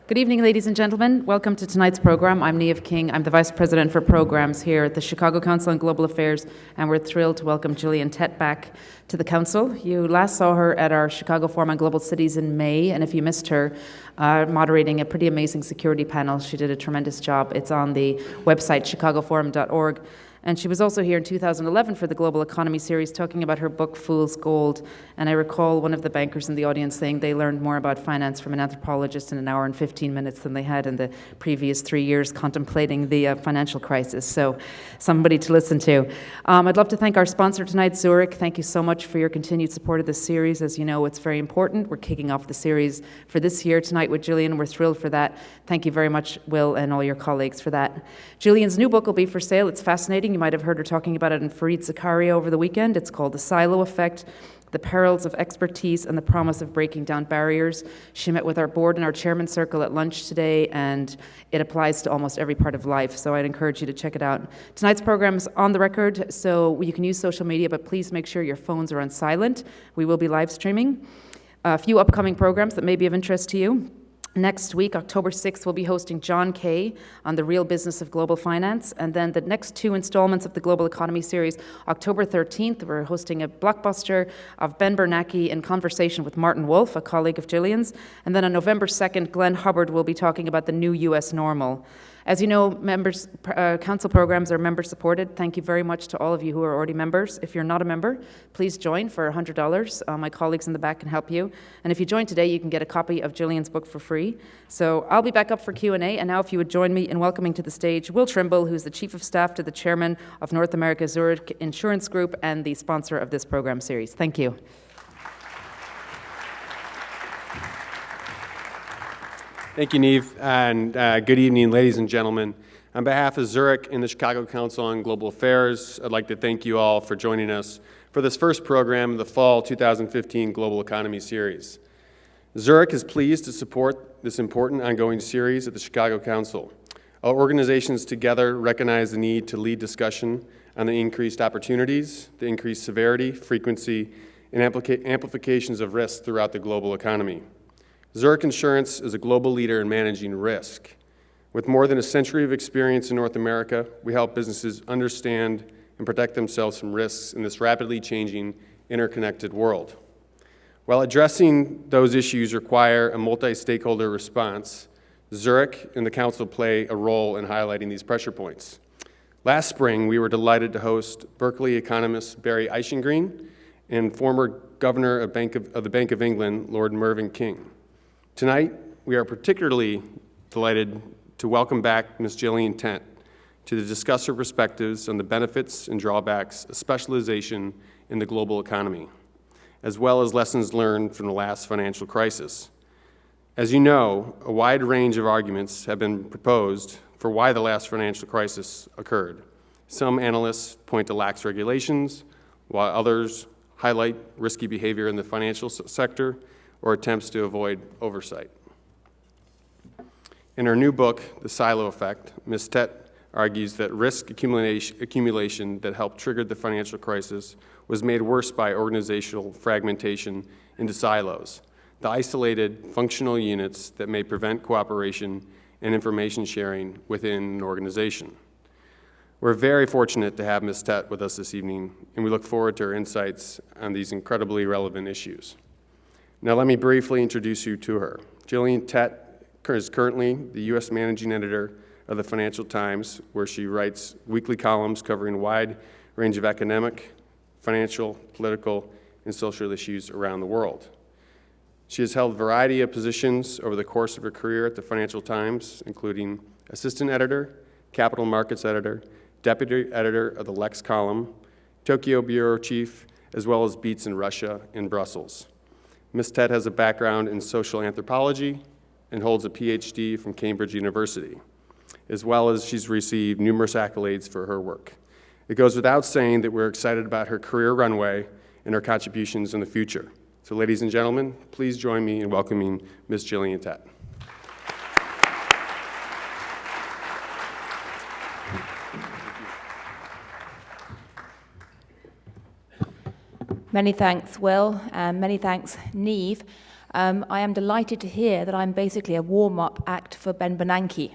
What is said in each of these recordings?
Good evening, ladies and gentlemen. Welcome to tonight's program. I'm Niamh King. I'm the Vice President for Programs here at the Chicago Council on Global Affairs, and we're thrilled to welcome Gillian Tett back to the Council. You last saw her at our Chicago Forum on Global Cities in May, and if you missed her moderating a pretty amazing security panel, she did a tremendous job. It's on the website, chicagoforum.org. And she was also here in 2011 for the Global Economy series, talking about her book, Fool's Gold. And I recall one of the bankers in the audience saying they learned more about finance from an anthropologist in an hour and 15 minutes than they had in the previous 3 years contemplating the financial crisis. So somebody to listen to. I'd love to thank our sponsor tonight, Zurich. Thank you so much for your continued support of this series. As you know, it's very important. We're kicking off the series for this year tonight with Gillian. We're thrilled for that. Thank you very much, Will, and all your colleagues for that. Gillian's new book will be for sale. It's fascinating. You might have heard her talking about it in Fareed Zakaria over the weekend. It's called The Silo Effect, The Perils of Expertise and the Promise of Breaking Down Barriers. She met with our board and our chairman circle at lunch today, and it applies to almost every part of life, so I'd encourage you to check it out. Tonight's program is on the record, so you can use social media, but please make sure your phones are on silent. We will be live streaming. A few upcoming programs that may be of interest to you. Next week, October 6th, we'll be hosting John Kay on the real business of global finance. And then the next two installments of the Global Economy series, October 13th, we're hosting a blockbuster of Ben Bernanke in conversation with Martin Wolf, a colleague of Gillian's. And then on November 2nd, Glenn Hubbard will be talking about the new U.S. normal. As you know, council programs are member-supported. Thank you very much to all of you who are already members. If you're not a member, please join for $100. My colleagues in the back can help you. And if you join today, you can get a copy of Gillian's book for free. So I'll be back up for Q&A, and now if you would join me in welcoming to the stage Will Trimble, who's the Chief of Staff to the Chairman of North America Zurich Insurance Group and the sponsor of this program series. Thank you. Thank you, Niamh, and good evening, ladies and gentlemen. On behalf of Zurich and the Chicago Council on Global Affairs, I'd like to thank you all for joining us for this first program of the Fall 2015 Global Economy Series. Zurich is pleased to support this important ongoing series at the Chicago Council. Our organizations together recognize the need to lead discussion on the increased opportunities, the increased severity, frequency, and amplifications of risk throughout the global economy. Zurich Insurance is a global leader in managing risk. With more than a century of experience in North America, we help businesses understand and protect themselves from risks in this rapidly changing, interconnected world. While addressing those issues require a multi-stakeholder response, Zurich and the Council play a role in highlighting these pressure points. Last spring, we were delighted to host Berkeley economist Barry Eichengreen and former Governor of the Bank of England, Lord Mervyn King. Tonight, we are particularly delighted to welcome back Ms. Gillian Tett to discuss her perspectives on the benefits and drawbacks of specialization in the global economy, as well as lessons learned from the last financial crisis. As you know, a wide range of arguments have been proposed for why the last financial crisis occurred. Some analysts point to lax regulations, while others highlight risky behavior in the financial sector or attempts to avoid oversight. In her new book, The Silo Effect, Ms. Tett argues that risk accumulation that helped trigger the financial crisis was made worse by organizational fragmentation into silos, the isolated functional units that may prevent cooperation and information sharing within an organization. We're very fortunate to have Ms. Tett with us this evening, and we look forward to her insights on these incredibly relevant issues. Now let me briefly introduce you to her. Gillian Tett is currently the U.S. Managing Editor of the Financial Times, where she writes weekly columns covering a wide range of economic, financial, political, and social issues around the world. She has held a variety of positions over the course of her career at the Financial Times, including Assistant Editor, Capital Markets Editor, Deputy Editor of the Lex column, Tokyo Bureau Chief, as well as Beats in Russia and Brussels. Ms. Tett has a background in social anthropology and holds a PhD from Cambridge University, as well as she's received numerous accolades for her work. It goes without saying that we're excited about her career runway and her contributions in the future. So ladies and gentlemen, please join me in welcoming Ms. Gillian Tett. Many thanks, Will, and many thanks, Niamh. I am delighted to hear that I'm basically a warm-up act for Ben Bernanke.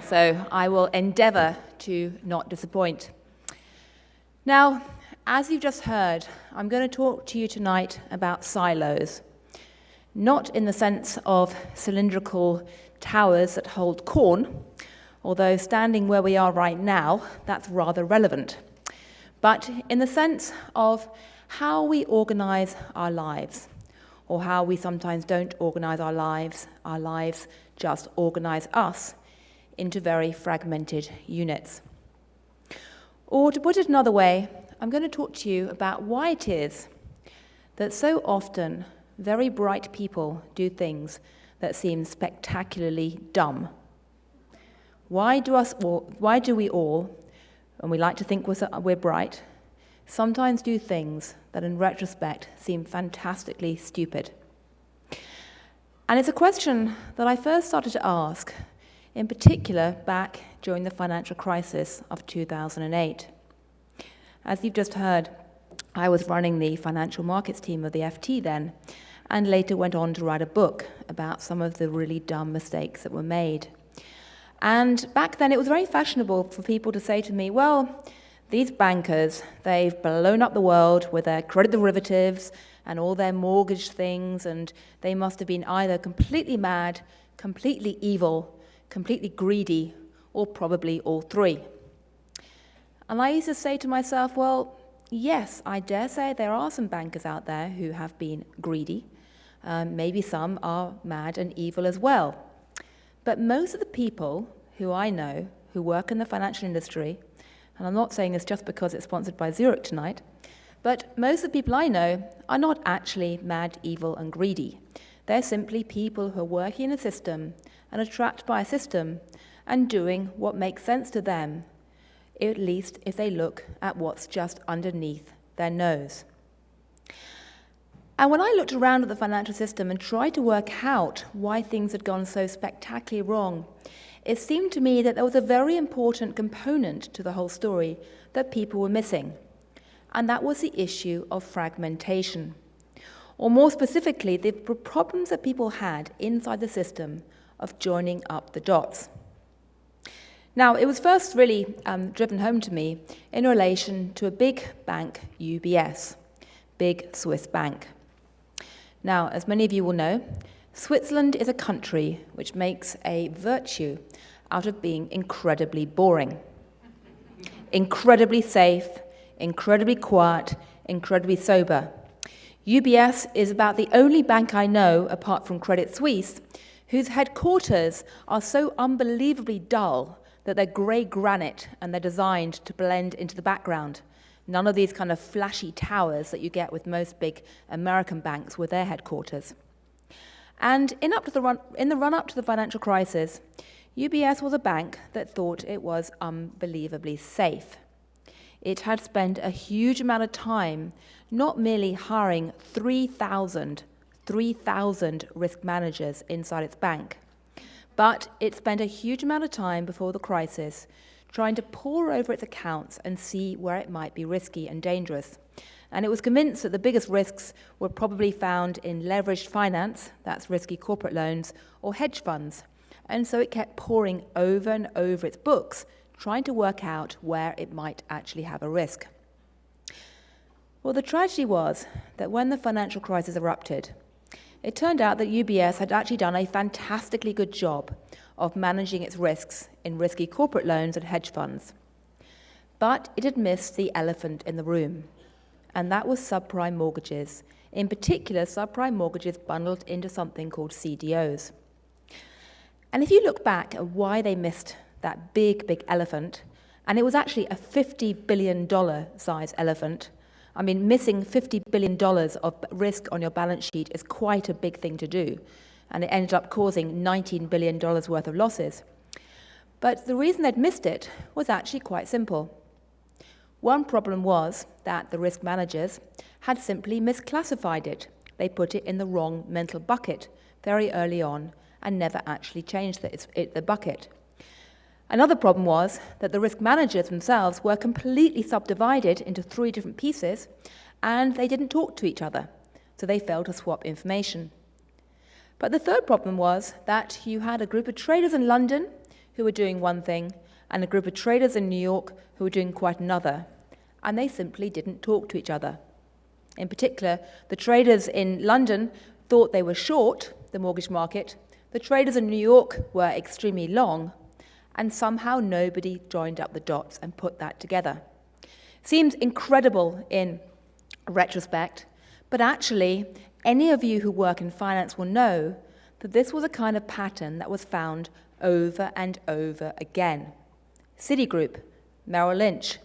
So I will endeavour to not disappoint. Now, as you've just heard, I'm going to talk to you tonight about silos. Not in the sense of cylindrical towers that hold corn, although standing where we are right now, that's rather relevant. But in the sense of how we organise our lives, or how we sometimes don't organise our lives just organise us into very fragmented units. Or to put it another way, I'm going to talk to you about why it is that so often very bright people do things that seem spectacularly dumb. Why do we all, and we like to think we're bright, sometimes do things that in retrospect seem fantastically stupid? And it's a question that I first started to ask, in particular back during the financial crisis of 2008. As you've just heard, I was running the financial markets team of the FT then, and later went on to write a book about some of the really dumb mistakes that were made. And back then it was very fashionable for people to say to me, well, these bankers, they've blown up the world with their credit derivatives and all their mortgage things, and they must have been either completely mad, completely evil, completely greedy, or probably all three. And I used to say to myself, well, yes, I dare say there are some bankers out there who have been greedy. Maybe some are mad and evil as well. But most of the people who I know who work in the financial industry, and I'm not saying this just because it's sponsored by Zurich tonight, but most of the people I know are not actually mad, evil, and greedy. They're simply people who are working in a system and are trapped by a system and doing what makes sense to them, at least if they look at what's just underneath their nose. And when I looked around at the financial system and tried to work out why things had gone so spectacularly wrong, it seemed to me that there was a very important component to the whole story that people were missing, and that was the issue of fragmentation. Or more specifically, the problems that people had inside the system of joining up the dots. Now, it was first really driven home to me in relation to a big bank, UBS, big Swiss bank. Now, as many of you will know, Switzerland is a country which makes a virtue out of being incredibly boring. Incredibly safe, incredibly quiet, incredibly sober. UBS is about the only bank I know, apart from Credit Suisse, whose headquarters are so unbelievably dull that they're grey granite and they're designed to blend into the background. None of these kind of flashy towers that you get with most big American banks with their headquarters. And in the run-up to the financial crisis, UBS was a bank that thought it was unbelievably safe. It had spent a huge amount of time not merely hiring 3,000 risk managers inside its bank, but it spent a huge amount of time before the crisis trying to pore over its accounts and see where it might be risky and dangerous. And it was convinced that the biggest risks were probably found in leveraged finance, that's risky corporate loans, or hedge funds. And so it kept poring over and over its books, trying to work out where it might actually have a risk. Well, the tragedy was that when the financial crisis erupted, it turned out that UBS had actually done a fantastically good job of managing its risks in risky corporate loans and hedge funds. But it had missed the elephant in the room, and that was subprime mortgages, in particular subprime mortgages bundled into something called CDOs. And if you look back at why they missed that big elephant, and it was actually a $50 billion size elephant. I mean, missing $50 billion of risk on your balance sheet is quite a big thing to do, and it ended up causing $19 billion worth of losses. But the reason they'd missed it was actually quite simple. One problem was that the risk managers had simply misclassified it. They put it in the wrong mental bucket very early on and never actually changed the bucket. Another problem was that the risk managers themselves were completely subdivided into 3 different pieces, and they didn't talk to each other, so they failed to swap information. But the third problem was that you had a group of traders in London who were doing one thing and a group of traders in New York who were doing quite another, and they simply didn't talk to each other. In particular, the traders in London thought they were short the mortgage market, the traders in New York were extremely long, and somehow nobody joined up the dots and put that together. Seems incredible in retrospect, but actually, any of you who work in finance will know that this was a kind of pattern that was found over and over again. Citigroup, Merrill Lynch,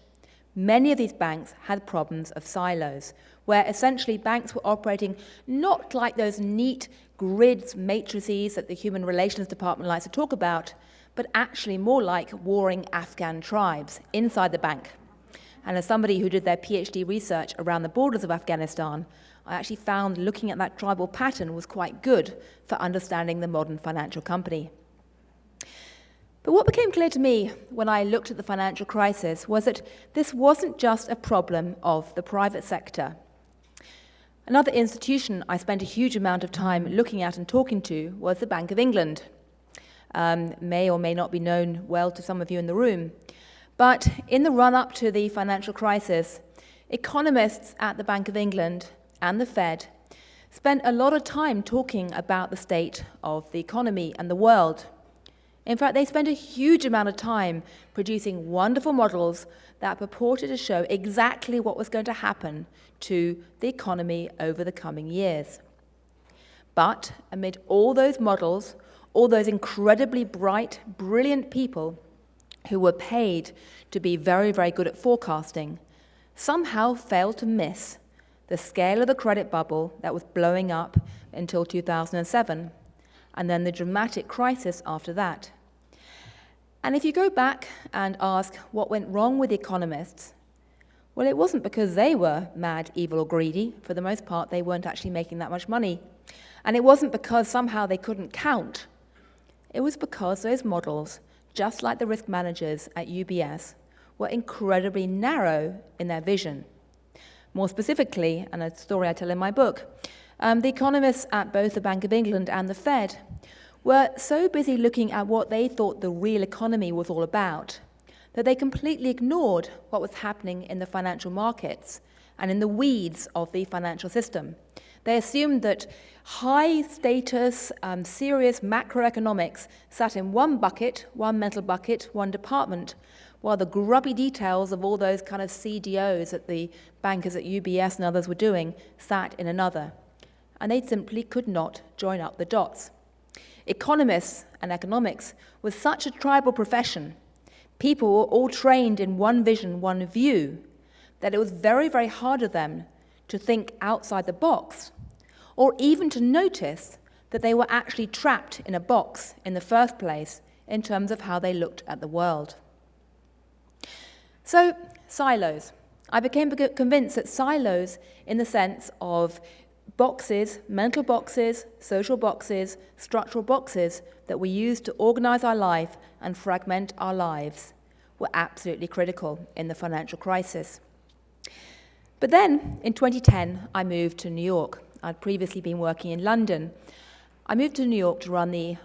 many of these banks had problems of silos, where essentially banks were operating not like those neat grids, matrices that the Human Relations Department likes to talk about, but actually more like warring Afghan tribes inside the bank. And as somebody who did their PhD research around the borders of Afghanistan, I actually found looking at that tribal pattern was quite good for understanding the modern financial company. But what became clear to me when I looked at the financial crisis was that this wasn't just a problem of the private sector. Another institution I spent a huge amount of time looking at and talking to was the Bank of England. May or may not be known well to some of you in the room. But in the run-up to the financial crisis, economists at the Bank of England and the Fed spent a lot of time talking about the state of the economy and the world. In fact, they spent a huge amount of time producing wonderful models that purported to show exactly what was going to happen to the economy over the coming years. But amid all those models, all those incredibly bright, brilliant people who were paid to be very, very good at forecasting, somehow failed to miss the scale of the credit bubble that was blowing up until 2007, and then the dramatic crisis after that. And if you go back and ask what went wrong with the economists, well, it wasn't because they were mad, evil, or greedy. For the most part, they weren't actually making that much money. And it wasn't because somehow they couldn't count. It was because those models, just like the risk managers at UBS, were incredibly narrow in their vision. More specifically, and a story I tell in my book, the economists at both the Bank of England and the Fed were so busy looking at what they thought the real economy was all about that they completely ignored what was happening in the financial markets and in the weeds of the financial system. They assumed that high-status, serious macroeconomics sat in one bucket, one mental bucket, one department, while the grubby details of all those kind of CDOs that the bankers at UBS and others were doing sat in another. And they simply could not join up the dots. Economists and economics was such a tribal profession. People were all trained in one vision, one view, that it was very, very hard for them to think outside the box, or even to notice that they were actually trapped in a box in the first place in terms of how they looked at the world. So, silos. I became convinced that silos, in the sense of boxes, mental boxes, social boxes, structural boxes that we use to organize our life and fragment our lives, were absolutely critical in the financial crisis. But then, in 2010, I moved to New York. I'd previously been working in London. I moved to New York to run the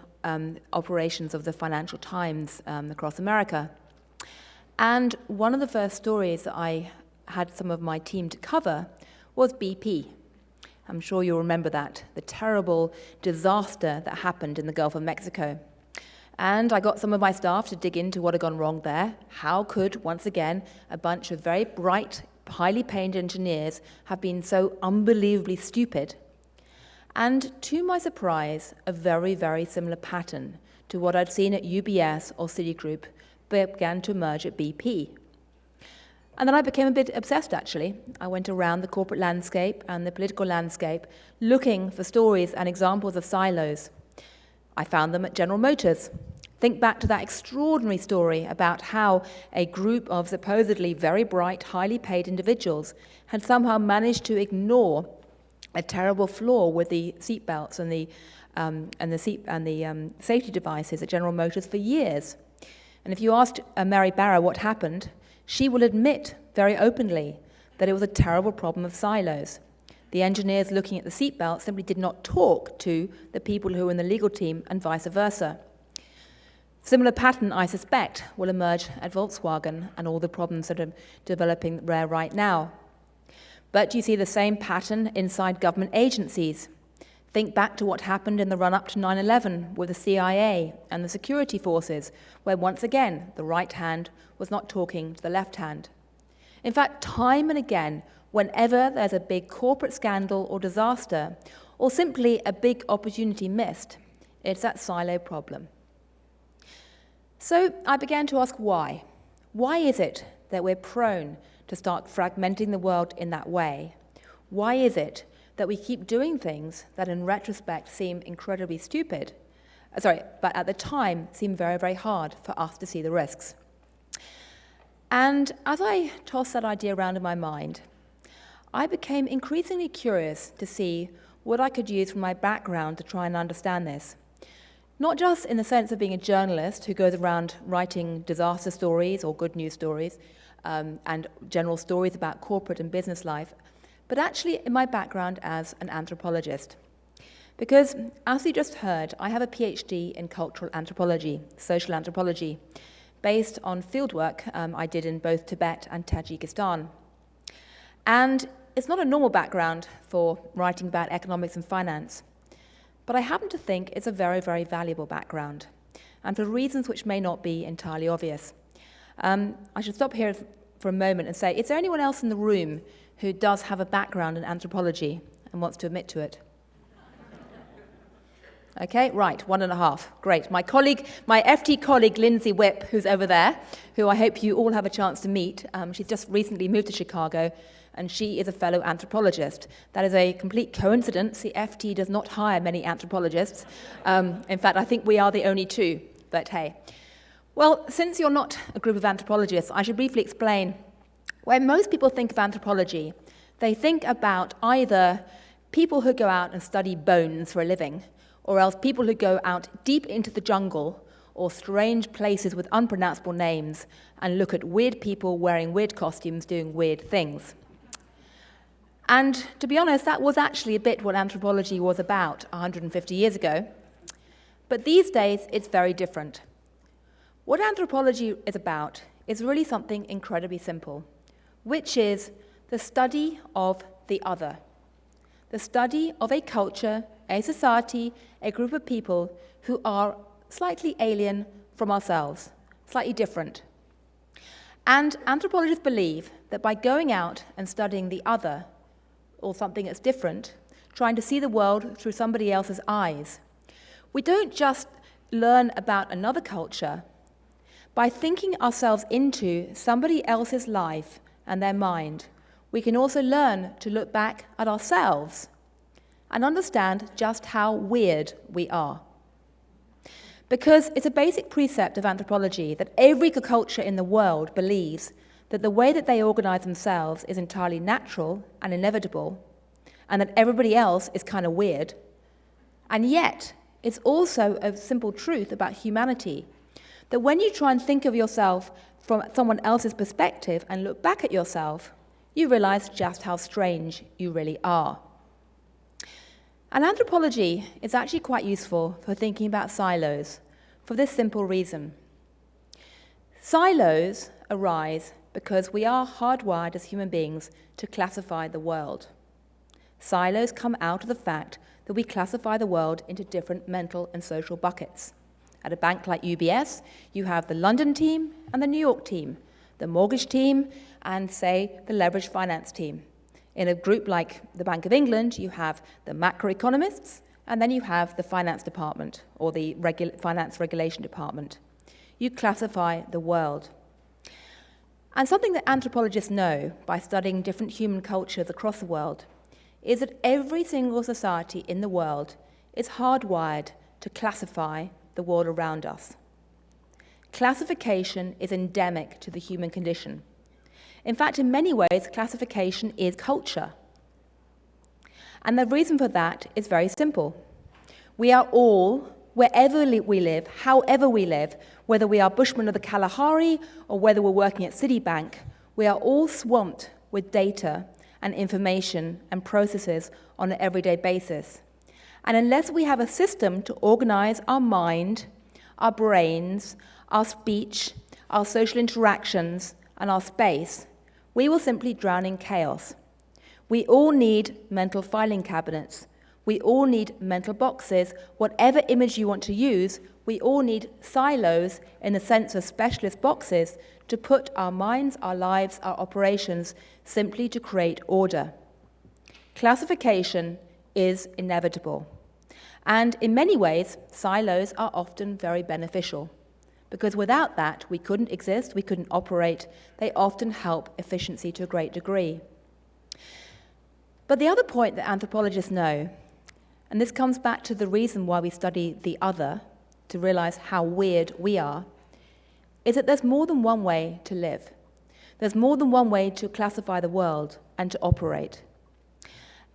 operations of the Financial Times across America. And one of the first stories that I had some of my team to cover was BP. I'm sure you'll remember that, the terrible disaster that happened in the Gulf of Mexico. And I got some of my staff to dig into what had gone wrong there. How could, once again, a bunch of very bright, highly paid engineers have been so unbelievably stupid? And to my surprise, a very, very similar pattern to what I'd seen at UBS or Citigroup began to emerge at BP. And then I became a bit obsessed, actually. I went around the corporate landscape and the political landscape looking for stories and examples of silos. I found them at General Motors. Think back to that extraordinary story about how a group of supposedly very bright, highly paid individuals had somehow managed to ignore a terrible flaw with the seatbelts and the safety devices at General Motors for years. And if you asked Mary Barra what happened, she will admit very openly that it was a terrible problem of silos. The engineers looking at the seatbelt simply did not talk to the people who were in the legal team and vice versa. Similar pattern, I suspect, will emerge at Volkswagen and all the problems that are developing there right now. But you see the same pattern inside government agencies. Think back to what happened in the run-up to 9/11 with the CIA and the security forces, where once again the right hand was not talking to the left hand. In fact, time and again, whenever there's a big corporate scandal or disaster, or simply a big opportunity missed, it's that silo problem. So I began to ask why. Why is it that we're prone to start fragmenting the world in that way? Why is it that we keep doing things that in retrospect seem incredibly stupid, but at the time seem very, very hard for us to see the risks? And as I tossed that idea around in my mind, I became increasingly curious to see what I could use from my background to try and understand this. Not just in the sense of being a journalist who goes around writing disaster stories or good news stories and general stories about corporate and business life, but actually in my background as an anthropologist. Because, as you just heard, I have a PhD in cultural anthropology, social anthropology, based on fieldwork I did in both Tibet and Tajikistan. And it's not a normal background for writing about economics and finance, but I happen to think it's a very, very valuable background, and for reasons which may not be entirely obvious. I should stop here for a moment and say, is there anyone else in the room who does have a background in anthropology and wants to admit to it? Okay, right, 1.5. Great. My FT colleague, Lindsay Whipp, who's over there, who I hope you all have a chance to meet. She's just recently moved to Chicago, and she is a fellow anthropologist. That is a complete coincidence. The FT does not hire many anthropologists. In fact, I think we are the only two, but hey. Well, since you're not a group of anthropologists, I should briefly explain. When most people think of anthropology, they think about either people who go out and study bones for a living, or else people who go out deep into the jungle or strange places with unpronounceable names and look at weird people wearing weird costumes doing weird things. And to be honest, that was actually a bit what anthropology was about 150 years ago. But these days, it's very different. What anthropology is about is really something incredibly simple, which is the study of the other, the study of a culture, a society, a group of people who are slightly alien from ourselves, slightly different. And anthropologists believe that by going out and studying the other, or something that's different, trying to see the world through somebody else's eyes, we don't just learn about another culture. By thinking ourselves into somebody else's life and their mind, we can also learn to look back at ourselves and understand just how weird we are. Because it's a basic precept of anthropology that every culture in the world believes that the way that they organize themselves is entirely natural and inevitable, and that everybody else is kind of weird. And yet, it's also a simple truth about humanity, that when you try and think of yourself from someone else's perspective and look back at yourself, you realize just how strange you really are. And anthropology is actually quite useful for thinking about silos, for this simple reason. Silos arise because we are hardwired as human beings to classify the world. Silos come out of the fact that we classify the world into different mental and social buckets. At a bank like UBS, you have the London team and the New York team, the mortgage team and, say, the leveraged finance team. In a group like the Bank of England, you have the macroeconomists, and then you have the finance department, or the finance regulation department. You classify the world. And something that anthropologists know by studying different human cultures across the world is that every single society in the world is hardwired to classify the world around us. Classification is endemic to the human condition. In fact, in many ways, classification is culture. And the reason for that is very simple. We are all, wherever we live, however we live, whether we are Bushmen of the Kalahari or whether we're working at Citibank, we are all swamped with data and information and processes on an everyday basis. And unless we have a system to organize our mind, our brains, our speech, our social interactions, and our space, we will simply drown in chaos. We all need mental filing cabinets. We all need mental boxes. Whatever image you want to use, we all need silos in the sense of specialist boxes to put our minds, our lives, our operations simply to create order. Classification is inevitable. And in many ways, silos are often very beneficial, because without that, we couldn't exist, we couldn't operate. They often help efficiency to a great degree. But the other point that anthropologists know, and this comes back to the reason why we study the other, to realize how weird we are, is that there's more than one way to live. There's more than one way to classify the world and to operate.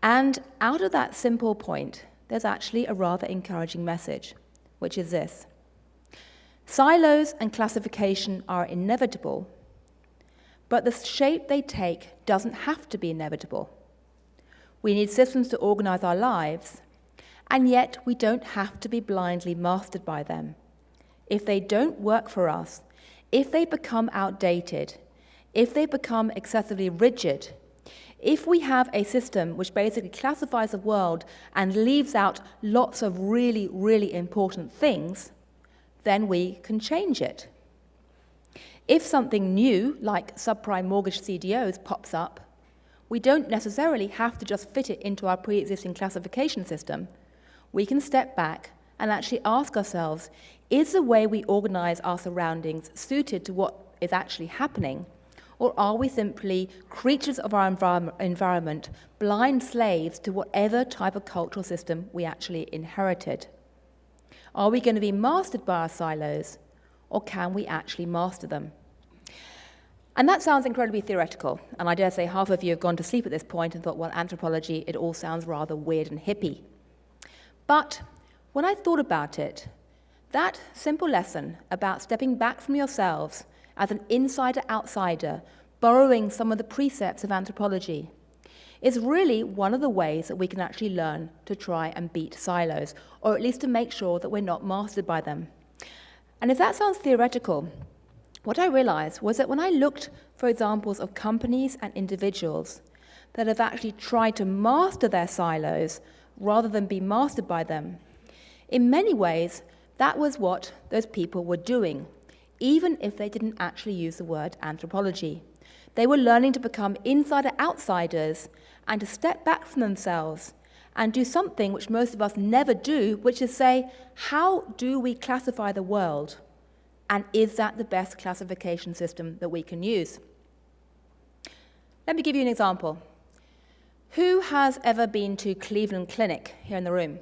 And out of that simple point, there's actually a rather encouraging message, which is this. Silos and classification are inevitable, but the shape they take doesn't have to be inevitable. We need systems to organize our lives, and yet we don't have to be blindly mastered by them. If they don't work for us, if they become outdated, if they become excessively rigid, if we have a system which basically classifies the world and leaves out lots of really, really important things, then we can change it. If something new, like subprime mortgage CDOs, pops up, we don't necessarily have to just fit it into our pre-existing classification system. We can step back and actually ask ourselves, is the way we organize our surroundings suited to what is actually happening? Or are we simply creatures of our environment, blind slaves to whatever type of cultural system we actually inherited? Are we going to be mastered by our silos, or can we actually master them? And that sounds incredibly theoretical, and I dare say half of you have gone to sleep at this point and thought, well, anthropology, it all sounds rather weird and hippie. But when I thought about it, that simple lesson about stepping back from yourselves as an insider-outsider, borrowing some of the precepts of anthropology, is really one of the ways that we can actually learn to try and beat silos, or at least to make sure that we're not mastered by them. And if that sounds theoretical, what I realized was that when I looked for examples of companies and individuals that have actually tried to master their silos rather than be mastered by them, in many ways, that was what those people were doing, even if they didn't actually use the word anthropology. They were learning to become insider-outsiders and to step back from themselves and do something which most of us never do, which is say, how do we classify the world? And is that the best classification system that we can use? Let me give you an example. Who has ever been to Cleveland Clinic here in the room?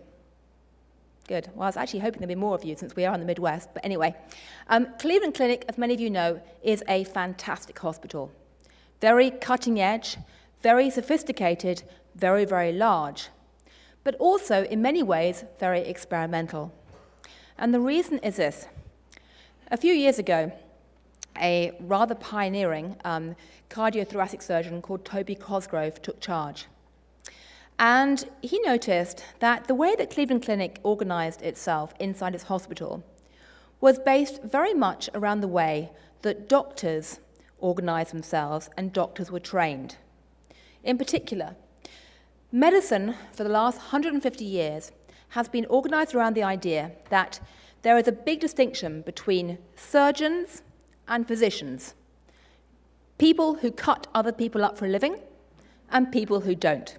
Good. Well, I was actually hoping there'd be more of you since we are in the Midwest. But anyway, Cleveland Clinic, as many of you know, is a fantastic hospital. Very cutting edge, very sophisticated, very, very large. But also, in many ways, very experimental. And the reason is this. A few years ago, a rather pioneering cardiothoracic surgeon called Toby Cosgrove took charge. And he noticed that the way that Cleveland Clinic organized itself inside its hospital was based very much around the way that doctors organized themselves and doctors were trained. In particular, medicine for the last 150 years has been organized around the idea that there is a big distinction between surgeons and physicians, people who cut other people up for a living and people who don't.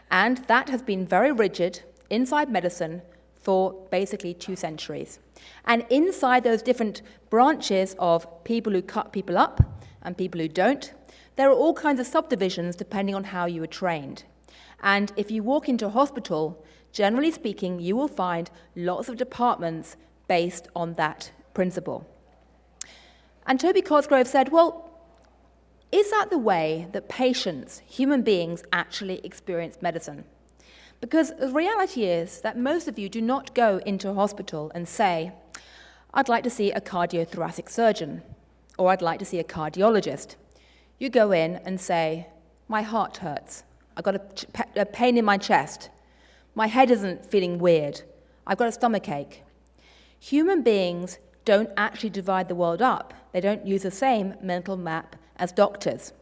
And that has been very rigid inside medicine for basically 2 centuries. And inside those different branches of people who cut people up and people who don't, there are all kinds of subdivisions depending on how you were trained. And if you walk into a hospital, generally speaking, you will find lots of departments based on that principle. And Toby Cosgrove said, well, is that the way that patients, human beings, actually experience medicine? Because the reality is that most of you do not go into a hospital and say, I'd like to see a cardiothoracic surgeon, or I'd like to see a cardiologist. You go in and say, My heart hurts. I've got a pain in my chest. My head isn't feeling weird. I've got a stomachache. Human beings don't actually divide the world up. They don't use the same mental map as doctors.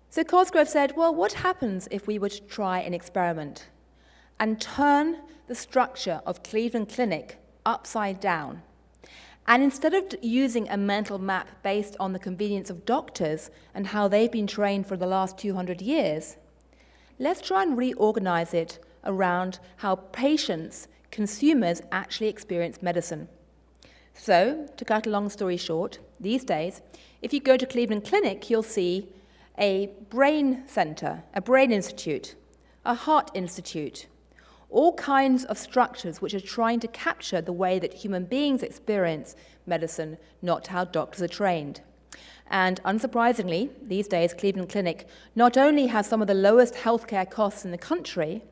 So Cosgrove said, well, what happens if we were to try an experiment and turn the structure of Cleveland Clinic upside down? And instead of using a mental map based on the convenience of doctors and how they've been trained for the last 200 years, let's try and reorganize it around how patients, consumers, actually experience medicine. So, to cut a long story short, these days, if you go to Cleveland Clinic, you'll see a brain center, a brain institute, a heart institute, all kinds of structures which are trying to capture the way that human beings experience medicine, not how doctors are trained. And unsurprisingly, these days, Cleveland Clinic not only has some of the lowest healthcare costs in the country,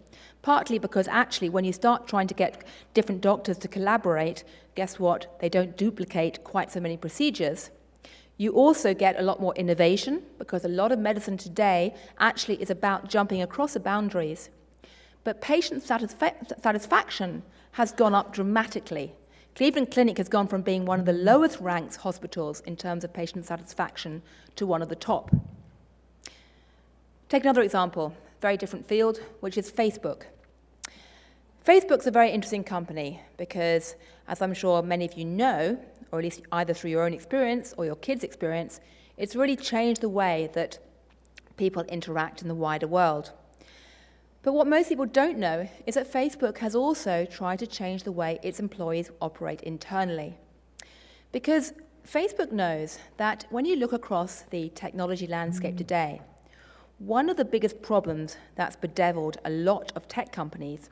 partly because actually when you start trying to get different doctors to collaborate, guess what? They don't duplicate quite so many procedures. You also get a lot more innovation because a lot of medicine today actually is about jumping across the boundaries. But patient satisfaction has gone up dramatically. Cleveland Clinic has gone from being one of the lowest ranked hospitals in terms of patient satisfaction to one of the top. Take another example, very different field, which is Facebook. Facebook's a very interesting company because, as I'm sure many of you know, or at least either through your own experience or your kids' experience, it's really changed the way that people interact in the wider world. But what most people don't know is that Facebook has also tried to change the way its employees operate internally. Because Facebook knows that when you look across the technology landscape today, one of the biggest problems that's bedeviled a lot of tech companies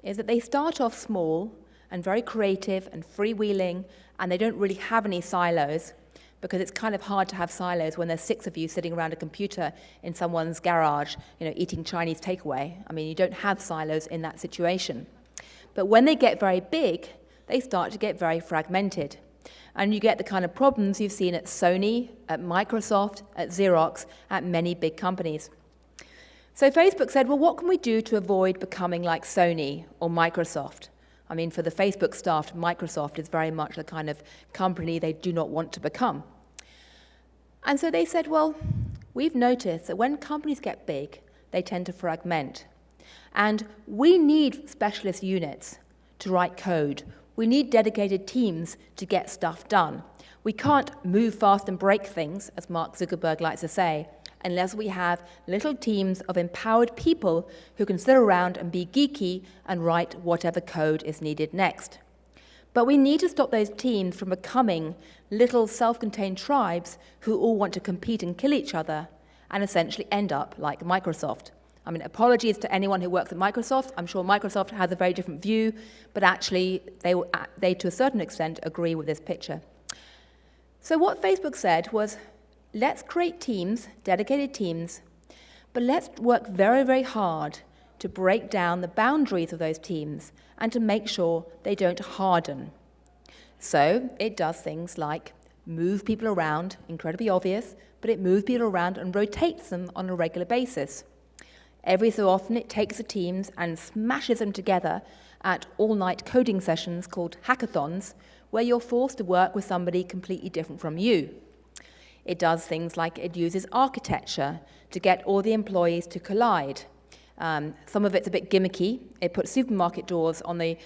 is that they start off small and very creative and freewheeling, and they don't really have any silos, because it's kind of hard to have silos when there's 6 of you sitting around a computer in someone's garage, eating Chinese takeaway. I mean, you don't have silos in that situation. But when they get very big, they start to get very fragmented. And you get the kind of problems you've seen at Sony, at Microsoft, at Xerox, at many big companies. So Facebook said, well, what can we do to avoid becoming like Sony or Microsoft? I mean, for the Facebook staff, Microsoft is very much the kind of company they do not want to become. And so they said, well, we've noticed that when companies get big, they tend to fragment. And we need specialist units to write code. We need dedicated teams to get stuff done. We can't move fast and break things, as Mark Zuckerberg likes to say, unless we have little teams of empowered people who can sit around and be geeky and write whatever code is needed next. But we need to stop those teams from becoming little self-contained tribes who all want to compete and kill each other and essentially end up like Microsoft. I mean, apologies to anyone who works at Microsoft. I'm sure Microsoft has a very different view, but actually they to a certain extent agree with this picture. So what Facebook said was, let's create teams, dedicated teams, but let's work very, very hard to break down the boundaries of those teams and to make sure they don't harden. So it does things like move people around, incredibly obvious, but it moves people around and rotates them on a regular basis. Every so often it takes the teams and smashes them together at all-night coding sessions called hackathons, where you're forced to work with somebody completely different from you. It does things like it uses architecture to get all the employees to collide. Some of it's a bit gimmicky. It puts supermarket doors on the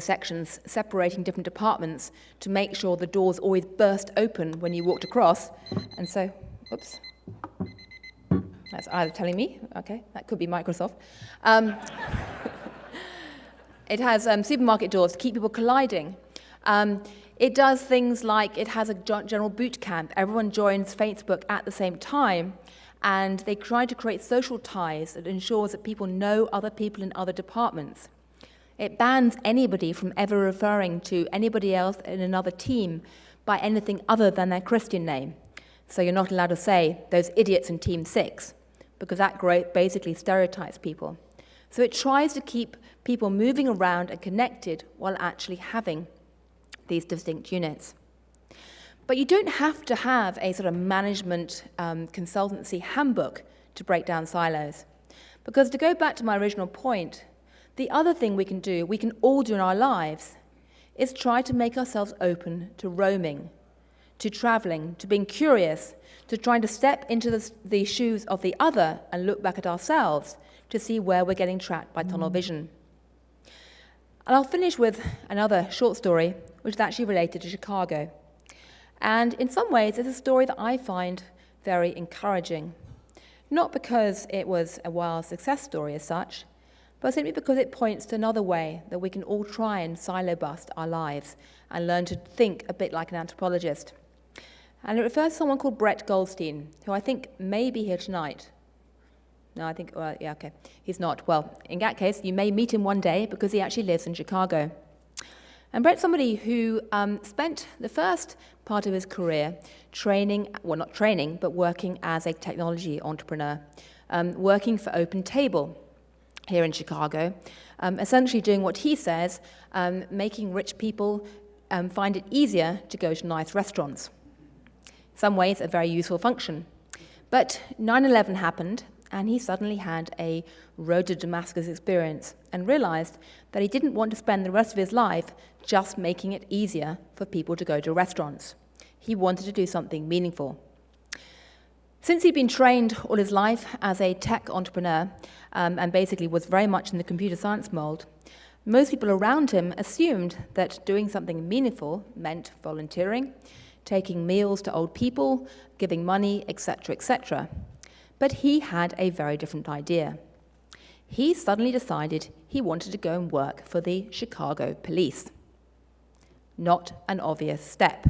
sections separating different departments to make sure the doors always burst open when you walked across. And so, oops, that's either telling me, okay, that could be Microsoft. It has supermarket doors to keep people colliding. It does things like it has a general boot camp. Everyone joins Facebook at the same time, and they try to create social ties that ensures that people know other people in other departments. It bans anybody from ever referring to anybody else in another team by anything other than their Christian name. So you're not allowed to say, those idiots in Team 6, because that basically stereotypes people. So it tries to keep people moving around and connected while actually having these distinct units. But you don't have to have a sort of management consultancy handbook to break down silos. Because to go back to my original point, the other thing we can all do in our lives, is try to make ourselves open to roaming, to traveling, to being curious, to trying to step into the shoes of the other and look back at ourselves to see where we're getting trapped by tunnel vision. And I'll finish with another short story, which is actually related to Chicago. And in some ways, it's a story that I find very encouraging. Not because it was a wild success story as such, but simply because it points to another way that we can all try and silo bust our lives and learn to think a bit like an anthropologist. And it refers to someone called Brett Goldstein, who I think may be here tonight. No, I think, yeah, okay, he's not. Well, in that case, you may meet him one day because he actually lives in Chicago. And Brett's somebody who spent the first part of his career not training, but working as a technology entrepreneur, working for Open Table here in Chicago, essentially doing what he says, making rich people find it easier to go to nice restaurants. In some ways, a very useful function. But 9/11 happened, and he suddenly had a road to Damascus experience and realized that he didn't want to spend the rest of his life just making it easier for people to go to restaurants. He wanted to do something meaningful. Since he'd been trained all his life as a tech entrepreneur and basically was very much in the computer science mold, most people around him assumed that doing something meaningful meant volunteering, taking meals to old people, giving money, etc., etc. But he had a very different idea. He suddenly decided he wanted to go and work for the Chicago police. Not an obvious step.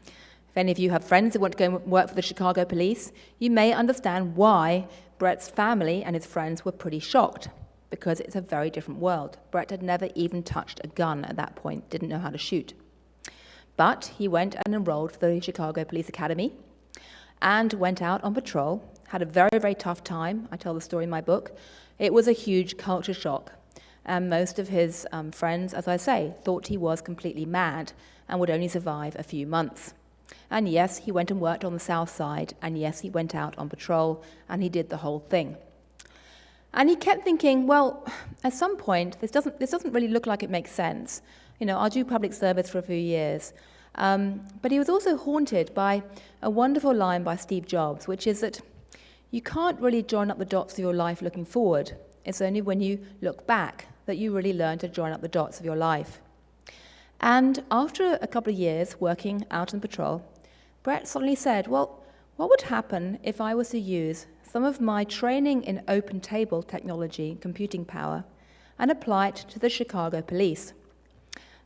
If any of you have friends who want to go and work for the Chicago police, you may understand why Brett's family and his friends were pretty shocked, because it's a very different world. Brett had never even touched a gun at that point, didn't know how to shoot. But he went and enrolled for the Chicago Police Academy and went out on patrol, had a very, very tough time. I tell the story in my book. It was a huge culture shock. And most of his friends, as I say, thought he was completely mad and would only survive a few months. And yes, he went and worked on the South Side, and yes, he went out on patrol, and he did the whole thing. And he kept thinking, well, at some point, this doesn't really look like it makes sense. You know, I'll do public service for a few years. But he was also haunted by a wonderful line by Steve Jobs, which is that you can't really join up the dots of your life looking forward. It's only when you look back that you really learn to join up the dots of your life. And after a couple of years working out on patrol, Brett suddenly said, well, what would happen if I was to use some of my training in open table technology and computing power and apply it to the Chicago police?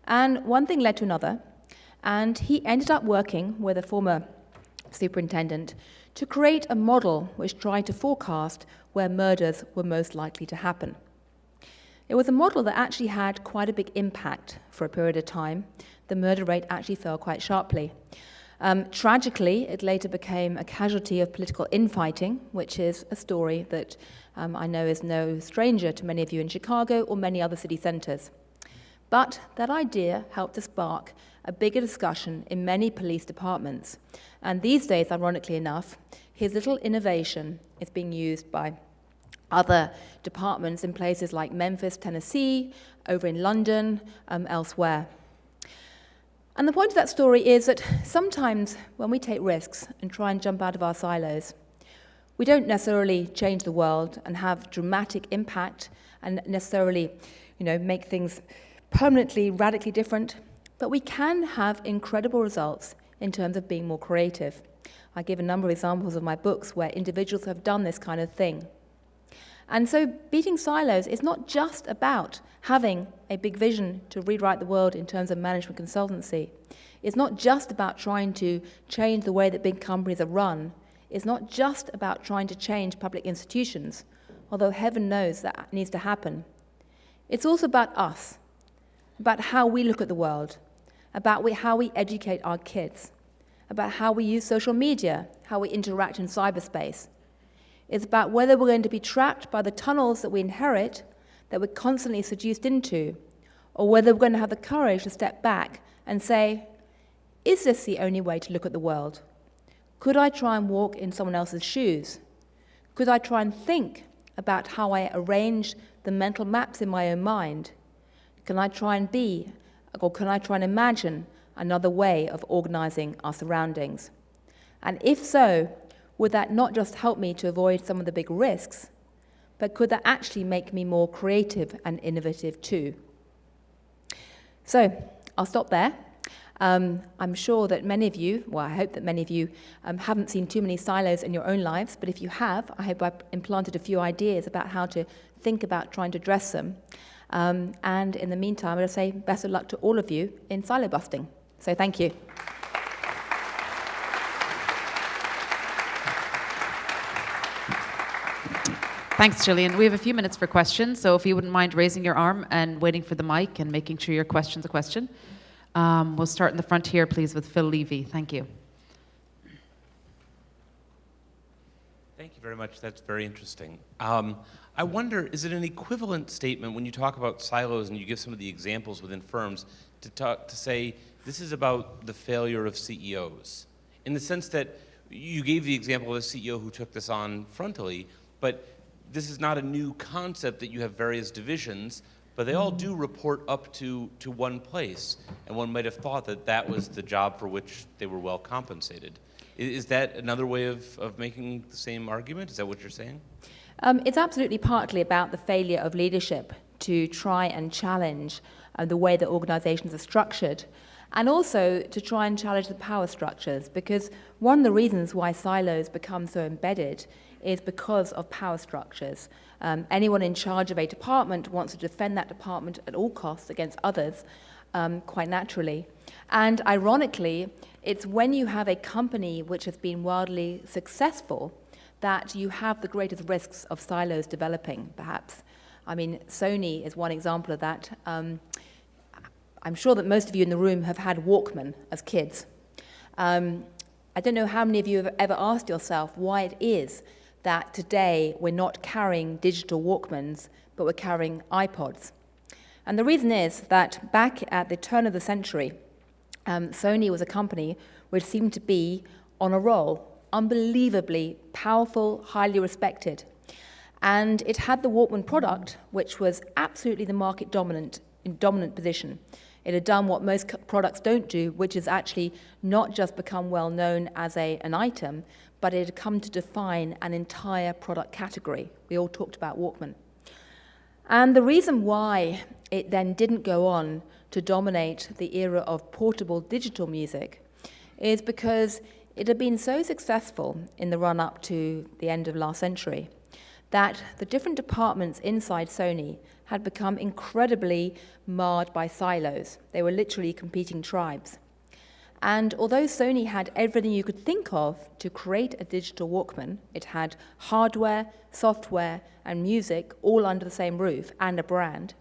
And one thing led to another, and he ended up working with a former superintendent to create a model which tried to forecast where murders were most likely to happen. It was a model that actually had quite a big impact for a period of time. The murder rate actually fell quite sharply. Tragically, it later became a casualty of political infighting, which is a story that I know is no stranger to many of you in Chicago or many other city centres. But that idea helped to spark a bigger discussion in many police departments. And these days, ironically enough, his little innovation is being used by other departments in places like Memphis, Tennessee, over in London, elsewhere. And the point of that story is that sometimes when we take risks and try and jump out of our silos, we don't necessarily change the world and have dramatic impact and necessarily, make things permanently, radically different, but we can have incredible results in terms of being more creative. I give a number of examples of my books where individuals have done this kind of thing. And so beating silos is not just about having a big vision to rewrite the world in terms of management consultancy. It's not just about trying to change the way that big companies are run. It's not just about trying to change public institutions, although heaven knows that needs to happen. It's also about us, about how we look at the world, about how we educate our kids, about how we use social media, how we interact in cyberspace. It's about whether we're going to be trapped by the tunnels that we inherit, that we're constantly seduced into, or whether we're going to have the courage to step back and say, is this the only way to look at the world? Could I try and walk in someone else's shoes? Could I try and think about how I arrange the mental maps in my own mind? Can I try and imagine another way of organizing our surroundings? And if so, would that not just help me to avoid some of the big risks, but could that actually make me more creative and innovative too? So, I'll stop there. I'm sure that many of you, well, I hope that many of you haven't seen too many silos in your own lives, but if you have, I hope I've implanted a few ideas about how to think about trying to address them. And in the meantime, I'm going to say best of luck to all of you in silo busting. So thank you. Thanks, Gillian. We have a few minutes for questions, so if you wouldn't mind raising your arm and waiting for the mic and making sure your question's a question. We'll start in the front here, please, with Phil Levy. Thank you. Thank you very much. That's very interesting. I wonder, is it an equivalent statement when you talk about silos and you give some of the examples within firms to say this is about the failure of CEOs? In the sense that you gave the example of a CEO who took this on frontally, but this is not a new concept that you have various divisions, but they all do report up to one place, and one might have thought that that was the job for which they were well compensated. Is that another way of making the same argument? Is that what you're saying? It's absolutely partly about the failure of leadership to try and challenge the way that organizations are structured, and also to try and challenge the power structures, because one of the reasons why silos become so embedded is because of power structures. Anyone in charge of a department wants to defend that department at all costs against others, quite naturally. And ironically, it's when you have a company which has been wildly successful that you have the greatest risks of silos developing, perhaps. I mean, Sony is one example of that. I'm sure that most of you in the room have had Walkman as kids. I don't know how many of you have ever asked yourself why it is that today we're not carrying digital Walkmans, but we're carrying iPods. And the reason is that back at the turn of the century, Sony was a company which seemed to be on a roll, unbelievably powerful, highly respected. And it had the Walkman product, which was absolutely the market dominant position. It had done what most products don't do, which is actually not just become well known as an item, but it had come to define an entire product category. We all talked about Walkman. And the reason why it then didn't go on to dominate the era of portable digital music is because it had been so successful in the run-up to the end of last century that the different departments inside Sony had become incredibly marred by silos. They were literally competing tribes. And although Sony had everything you could think of to create a digital Walkman, it had hardware, software, and music all under the same roof and a brand,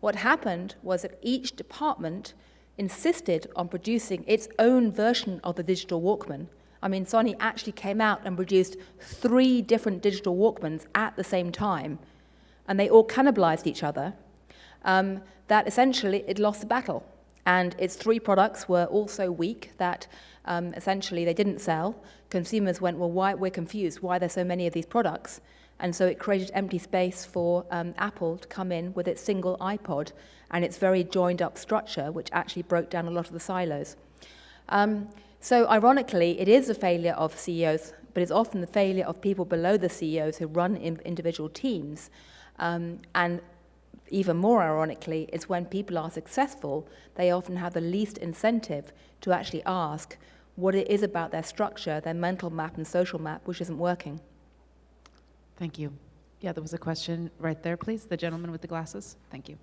what happened was that each department insisted on producing its own version of the digital Walkman. I mean, Sony actually came out and produced 3 different digital Walkmans at the same time, and they all cannibalized each other, that essentially it lost the battle. And its 3 products were all so weak that essentially they didn't sell. Consumers went, well, why? We're confused. Why are there so many of these products? And so it created empty space for Apple to come in with its single iPod and its very joined-up structure, which actually broke down a lot of the silos. So ironically, it is a failure of CEOs, but it's often the failure of people below the CEOs who run individual teams. And even more ironically, it's when people are successful, they often have the least incentive to actually ask what it is about their structure, their mental map and social map, which isn't working. Thank you. Yeah, there was a question right there, please. The gentleman with the glasses. Thank you.